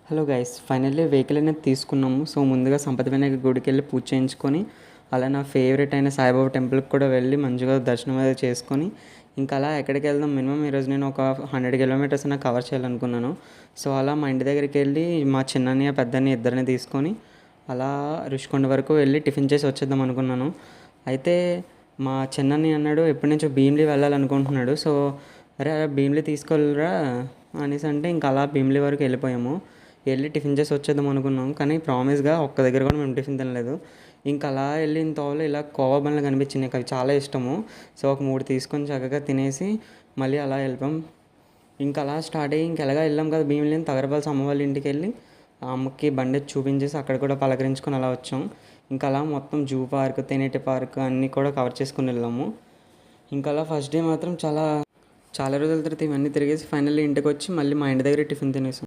Hello guys, finally vehicle అనేది తీసుకున్నాము. So ముందుగా సంపద వినాయక గుడికి వెళ్ళి పూజ చేయించుకొని, అలా నా ఫేవరెట్ అయిన సాయిబాబా టెంపుల్కి కూడా వెళ్ళి మంచిగా దర్శనం అనేది చేసుకొని, ఇంకా అలా ఎక్కడికి వెళ్దాం, మినిమం ఈరోజు నేను ఒక 100 కిలోమీటర్స్ అయినా కవర్ చేయాలనుకున్నాను. సో అలా మా ఇంటి దగ్గరికి వెళ్ళి మా చిన్నన్నయ్య పెద్దన్నయ్య ఇద్దరిని తీసుకొని అలా రుషికొండ వరకు వెళ్ళి టిఫిన్ చేసి వచ్చేద్దాం అనుకున్నాను. అయితే మా చిన్నన్నయ్య అన్నాడు ఎప్పటి నుంచో భీమిలి వెళ్ళాలనుకుంటున్నాడు. సో అరే భీమిలి తీసుకెళ్ళరా అనేసి అంటే ఇంకా అలా భీమిలి వరకు వెళ్ళిపోయాము. వెళ్ళి టిఫిన్ చేసి వచ్చేద్దాం అనుకున్నాం, కానీ ప్రామిస్గా ఒక్క దగ్గర కూడా మేము టిఫిన్ తినలేదు. ఇంకా అలా వెళ్ళిన తోవలో ఇలా కోవా బండ్లు కనిపించినాయి, అవి చాలా ఇష్టము. సో ఒక 3 తీసుకొని చక్కగా తినేసి మళ్ళీ అలా వెళ్ళిపోయాం. ఇంకా అలా స్టార్ట్ అయ్యి ఎలాగా వెళ్ళాం కదా భీమిలిని, తగరపాల్సి అమ్మ వాళ్ళ ఇంటికి వెళ్ళి ఆ అమ్మకి బండి చూపించేసి అక్కడ కూడా పలకరించుకొని అలా వచ్చాం. ఇంకా అలా మొత్తం జూ పార్క్, తెనేటి పార్క్ అన్నీ కూడా కవర్ చేసుకుని వెళ్ళాము. ఇంకా అలా ఫస్ట్ డే మాత్రం చాలా చాలా రోజుల తర్వాత ఇవన్నీ తిరిగేసి ఫైనల్లీ ఇంటికి వచ్చి మళ్ళీ మా ఇంటి దగ్గర టిఫిన్ తినేసాం.